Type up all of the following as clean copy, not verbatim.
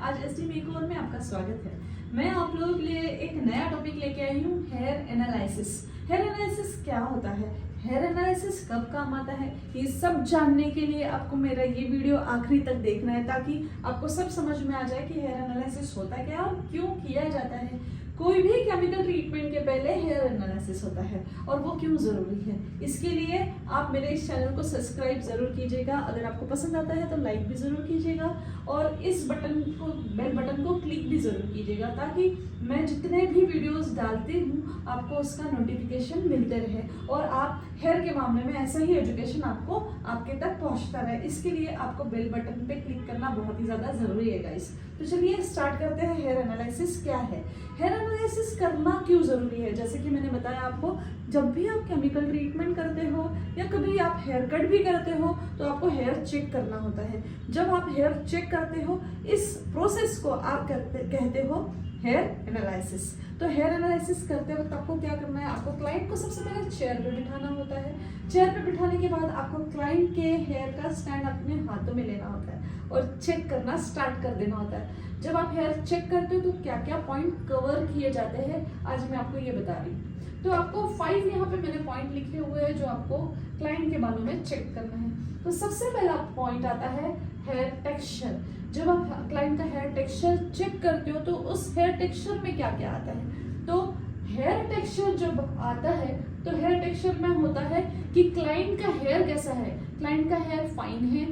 आज SD makeover में आपका स्वागत है। मैं आप लोगों के लिए एक नया टॉपिक लेके आई हूँ, हेयर एनालिसिस। हेयर एनालिसिस क्या होता है, हेयर एनालिसिस कब काम आता है, ये सब जानने के लिए आपको मेरा ये वीडियो आखिरी तक देखना है, ताकि आपको सब समझ में आ जाए कि हेयर एनालिसिस होता क्या और क्यों किया जाता है। कोई भी केमिकल ट्रीटमेंट के पहले हेयर एनालिसिस होता है और वो क्यों ज़रूरी है। इसके लिए आप मेरे इस चैनल को सब्सक्राइब ज़रूर कीजिएगा, अगर आपको पसंद आता है तो लाइक भी ज़रूर कीजिएगा और इस बटन को, बेल बटन को क्लिक भी ज़रूर कीजिएगा, ताकि मैं जितने भी वीडियोस डालती हूँ आपको उसका नोटिफिकेशन मिलते रहे और आप हेयर के मामले में ऐसा ही एजुकेशन आपको आपके तक पहुँचता रहे। इसके लिए आपको बेल बटन पे क्लिक करना बहुत ही ज़्यादा ज़रूरी है गाइस। तो चलिए स्टार्ट करते हैं। हेयर एनालिसिस क्या है, हेयर एनालिसिस करना क्यों ज़रूरी है। जैसे कि मैंने बताया आपको, जब भी आप केमिकल ट्रीटमेंट करते हो या कभी आप हेयर कट भी करते हो तो आपको हेयर चेक करना होता है। जब आप हेयर चेक करते हो, इस प्रोसेस को आप कहते हो हेयर एनालिसिस। तो हेयर एनालिसिस करते वक्त आपको क्या करना है, आपको क्लाइंट को सबसे पहले चेयर पे बिठाना होता है। चेयर पे बिठाने के बाद आपको क्लाइंट के हेयर का स्टैंड अपने हाथों में लेना होता है और चेक करना स्टार्ट कर देना होता है। जब आप हेयर चेक करते हो तो क्या क्या पॉइंट कवर किए जाते हैं, आज मैं आपको ये बता रही हूँ। तो आपको 5 यहाँ पे मैंने पॉइंट लिखे हुए हैं जो आपको क्लाइंट के बालों में चेक करना है। तो सबसे पहला पॉइंट आता है हेयर टेक्सचर। जब आप क्लाइंट का हेयर टेक्सचर चेक करते हो तो उस हेयर टेक्सचर में क्या क्या आता है। तो हेयर टेक्सचर जब आता है तो हेयर टेक्सचर में होता है कि क्लाइंट का हेयर कैसा है, क्लाइंट का हेयर फाइन है,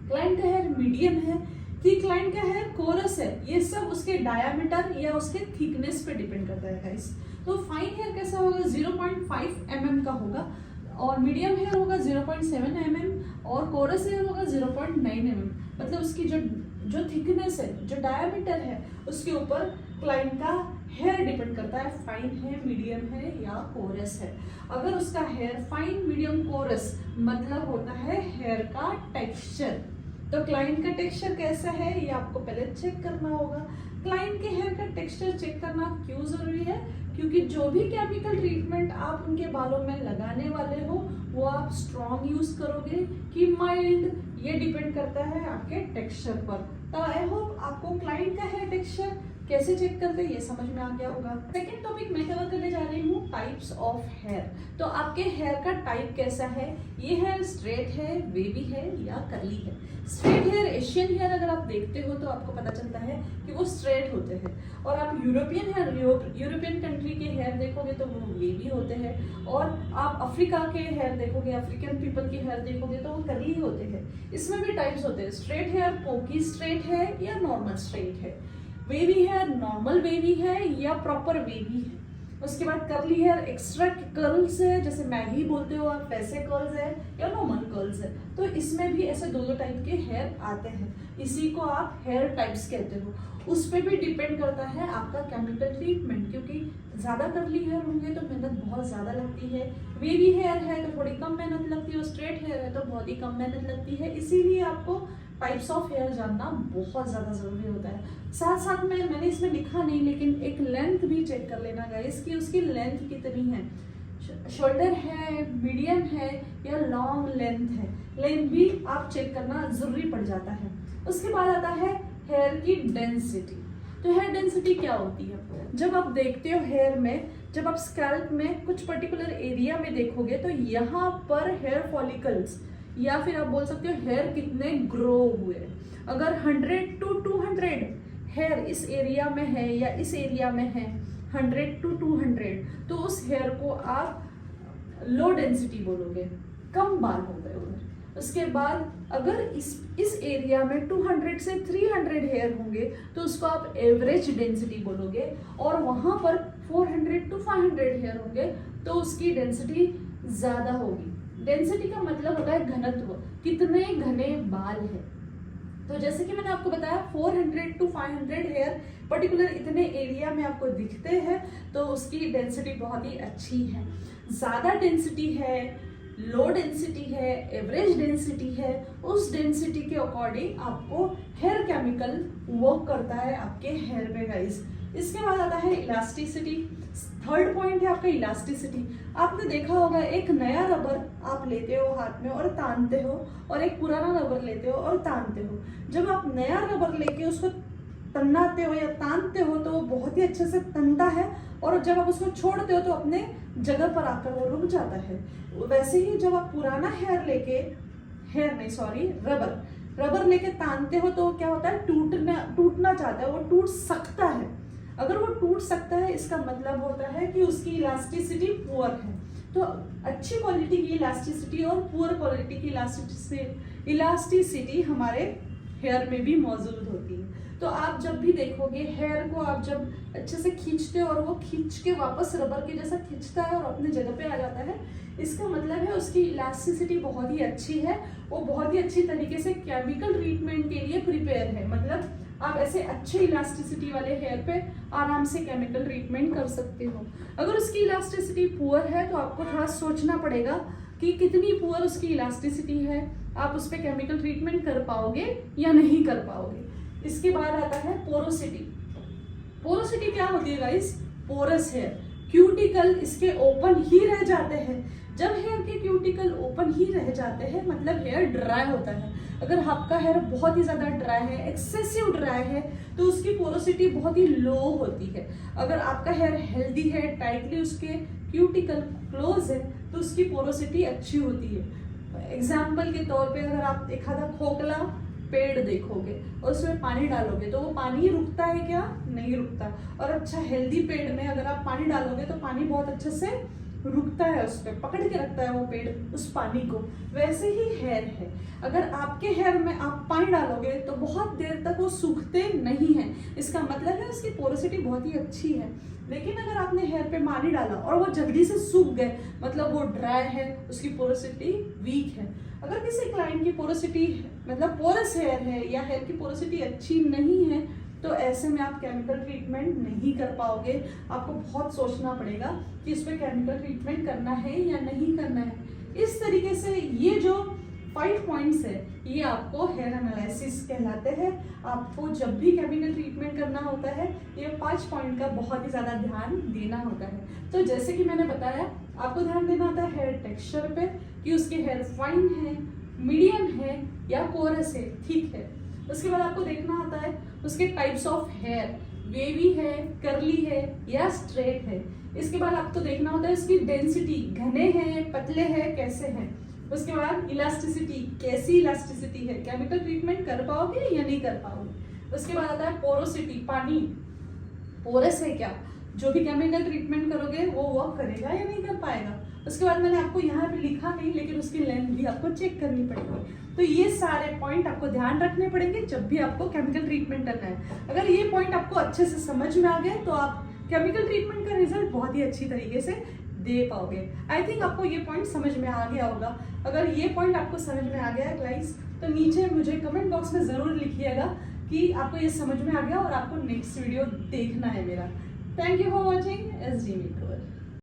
क्लाइंट का हेयर मीडियम है कि क्लाइंट का हेयर कोरस है। ये सब उसके डायामीटर या उसके थिकनेस पे डिपेंड करता है गाइस। तो फाइन हेयर कैसा होगा, 0.5 mm का होगा और मीडियम हेयर होगा 0.7 mm और कोरस हेयर होगा 0.9 mm। मतलब उसकी जो थिकनेस है, जो डायामीटर है, उसके ऊपर क्लाइंट का हेयर डिपेंड करता है, फाइन है, मीडियम है या कोरस है। अगर उसका हेयर फाइन, मीडियम, कोरस मतलब होता है हेयर का टेक्सचर। तो क्लाइंट का टेक्सचर कैसा है ये आपको पहले चेक करना होगा। क्लाइंट के हेयर का टेक्सचर चेक करना क्यों जरूरी है, क्योंकि जो भी केमिकल ट्रीटमेंट आप उनके बालों में लगाने वाले हो वो आप स्ट्रॉन्ग यूज करोगे कि माइल्ड, ये डिपेंड करता है आपके टेक्सचर पर। तो आई होप आपको क्लाइंट का हेयर टेक्सचर कैसे चेक करते हैं ये समझ में आ गया होगा। सेकेंड टॉपिक मैं कवर करने जा रही हूँ, टाइप्स ऑफ हेयर। तो आपके हेयर का टाइप कैसा है, ये हेयर स्ट्रेट है, वेवी है या कर्ली है। स्ट्रेट हेयर, एशियन हेयर अगर आप देखते हो तो आपको पता चलता है कि वो स्ट्रेट होते हैं, और आप यूरोपियन हेयर, यूरोपियन कंट्री के हेयर देखोगे तो वो वेवी होते हैं, और आप अफ्रीका के हेयर देखोगे, अफ्रीकन पीपल के हेयर देखोगे तो वो कर्ली होते हैं। इसमें भी टाइप्स होते हैं, स्ट्रेट हेयर पोकी स्ट्रेट है या नॉर्मल स्ट्रेट है, वेवी हेयर नॉर्मल वेवी है या प्रॉपर वेवी है। उसके बाद कर्ली हेयर एक्स्ट्रा कर्ल्स है, जैसे मैगी बोलते हो आप, वैसे कर्ल्स है या नॉर्मल कर्ल्स है। तो इसमें भी ऐसे दो टाइप के हेयर आते हैं, इसी को आप हेयर टाइप्स कहते हो। उस पर भी डिपेंड करता है आपका केमिकल ट्रीटमेंट, क्योंकि ज़्यादा कर्ली हेयर होंगे तो मेहनत बहुत ज़्यादा लगती है, वेवी हेयर है तो थोड़ी कम मेहनत लगती है, और स्ट्रेट हेयर है तो बहुत ही कम मेहनत लगती है। इसीलिए आपको टाइप्स ऑफ हेयर जानना बहुत ज़्यादा ज़रूरी होता है। साथ साथ में मैंने इसमें लिखा नहीं, लेकिन एक लेंथ भी चेक कर लेना गाइस कि उसकी लेंथ कितनी है, शोल्डर है, मीडियम है या लॉन्ग लेंथ है। लेंथ भी आप चेक करना ज़रूरी पड़ जाता है। उसके बाद आता है हेयर की डेंसिटी। तो हेयर डेंसिटी क्या होती है, जब आप देखते हो हेयर में, जब आप स्कैल्प में कुछ पर्टिकुलर एरिया में देखोगे तो यहाँ पर हेयर फॉलिकल्स या फिर आप बोल सकते हो हेयर कितने ग्रो हुए। अगर 100 to 200 हेयर इस एरिया में है या इस एरिया में है 100 to 200, तो उस हेयर को आप लो डेंसिटी बोलोगे, कम बाल हो गए उधर। उसके बाद अगर इस एरिया में 200 से 300 हेयर होंगे तो उसको आप एवरेज डेंसिटी बोलोगे, और वहाँ पर 400 to 500 हेयर होंगे तो उसकी डेंसिटी ज़्यादा होगी। डेंसिटी का मतलब होता है घनत्व, कितने घने बाल है। तो जैसे कि मैंने आपको बताया 400 to 500 हेयर पर्टिकुलर इतने एरिया में आपको दिखते हैं तो उसकी डेंसिटी बहुत ही अच्छी है। ज़्यादा डेंसिटी है, लो डेंसिटी है, एवरेज डेंसिटी है, उस डेंसिटी के अकॉर्डिंग आपको हेयर केमिकल वर्क करता है आपके हेयर पे गाइस। इसके बाद आता है इलास्टिसिटी। थर्ड पॉइंट है आपका इलास्टिसिटी। आपने देखा होगा एक नया रबर आप लेते हो हाथ में और तानते हो, और एक पुराना रबर लेते हो और तानते हो। जब आप नया रबर लेके उसको तनाते हो या तानते हो तो वो बहुत ही अच्छे से तनता है, और जब आप उसको छोड़ते हो तो अपने जगह पर आकर वो रुक जाता है। वैसे ही जब आप पुराना रबर लेके तानते हो तो क्या होता है, टूटना चाहता है, वो टूट सकता है। अगर वो टूट सकता है इसका मतलब होता है कि उसकी इलास्टिसिटी पुअर है। तो अच्छी क्वालिटी की इलास्टिसिटी और पुअर क्वालिटी की इलास्टिसिटी हमारे हेयर में भी मौजूद होती है। तो आप जब भी देखोगे हेयर को आप जब अच्छे से खींचते हो और वो खींच के वापस रबर के जैसा खींचता है और अपने जगह पे आ जाता है, इसका मतलब है उसकी इलास्टिसिटी बहुत ही अच्छी है, वो बहुत ही अच्छी तरीके से केमिकल ट्रीटमेंट के लिए प्रिपेयर है। मतलब आप ऐसे अच्छे इलास्टिसिटी वाले हेयर पे आराम से केमिकल ट्रीटमेंट कर सकते हो। अगर उसकी इलास्टिसिटी पुअर है तो आपको थोड़ा सोचना पड़ेगा कि कितनी पुअर उसकी इलास्टिसिटी है, आप उस पर केमिकल ट्रीटमेंट कर पाओगे या नहीं कर पाओगे। इसके बाद आता है पोरोसिटी। पोरोसिटी क्या होती है गाइस? पोरस हेयर, क्यूटिकल इसके ओपन ही रह जाते हैं। जब हेयर के क्यूटिकल ओपन ही रह जाते हैं मतलब हेयर ड्राई होता है। अगर आपका हेयर बहुत ही ज़्यादा ड्राई है, एक्सेसिव ड्राई है, तो उसकी पोरोसिटी बहुत ही लो होती है। अगर आपका हेयर हेल्दी है, टाइटली उसके क्यूटिकल क्लोज है, तो उसकी पोरोसिटी अच्छी होती है। एग्जाम्पल के तौर पे अगर आप एक आधा खोखला पेड़ देखोगे और उसमें पानी डालोगे तो वो पानी रुकता है क्या? नहीं रुकता। और अच्छा हेल्दी पेड़ में अगर आप पानी डालोगे तो पानी बहुत अच्छे से रुकता है, उस पर पकड़ के रखता है वो पेड़ उस पानी को। वैसे ही हेयर है, अगर आपके हेयर में आप पानी डालोगे तो बहुत देर तक वो सूखते नहीं हैं। इसका मतलब है उसकी पोरोसिटी बहुत ही अच्छी है। लेकिन अगर आपने हेयर पे पानी डाला और वो जल्दी से सूख गए मतलब वो ड्राई है, उसकी पोरोसिटी वीक है। अगर किसी क्लाइंट की पोरोसिटी मतलब पोरस हेयर है या हेयर की पोरोसिटी अच्छी नहीं है तो ऐसे में आप केमिकल ट्रीटमेंट नहीं कर पाओगे। आपको बहुत सोचना पड़ेगा कि इस पर केमिकल ट्रीटमेंट करना है या नहीं करना है। इस तरीके से ये जो 5 पॉइंट्स है ये आपको हेयर एनालिसिस कहलाते हैं। आपको जब भी केमिकल ट्रीटमेंट करना होता है ये 5 पॉइंट का बहुत ही ज़्यादा ध्यान देना होता है। तो जैसे कि मैंने बताया आपको ध्यान देना होता है हेयर टेक्सचर पे कि उसके हेयर फाइन है, मीडियम है या कोरस है, ठीक है। उसके बाद आपको देखना होता है उसके टाइप्स ऑफ हेयर, वेवी है, कर्ली है या स्ट्रेट है। इसके बाद आपको देखना होता है उसकी डेंसिटी, घने हैं, पतले हैं, कैसे हैं। उसके बाद इलास्टिसिटी, कैसी इलास्टिसिटी है, केमिकल ट्रीटमेंट कर पाओगे या नहीं कर पाओगे। उसके बाद आता है पोरोसिटी, पानी पोरस है क्या, जो भी केमिकल ट्रीटमेंट करोगे वो वर्क करेगा या नहीं कर पाएगा। उसके बाद मैंने आपको यहाँ पे लिखा नहीं लेकिन उसकी लेंथ भी आपको चेक करनी पड़ेगी। तो ये सारे पॉइंट आपको ध्यान रखने पड़ेंगे जब भी आपको केमिकल ट्रीटमेंट करना है। अगर ये पॉइंट आपको अच्छे से समझ में आ गए तो आप केमिकल ट्रीटमेंट का रिजल्ट बहुत ही अच्छी तरीके से दे पाओगे। आई थिंक आपको ये पॉइंट समझ में आ गया होगा। अगर ये पॉइंट आपको समझ में आ गया है गाइस तो नीचे मुझे कमेंट बॉक्स में ज़रूर लिखिएगा कि आपको ये समझ में आ गया और आपको नेक्स्ट वीडियो देखना है मेरा। Thank you for watching SG makeover.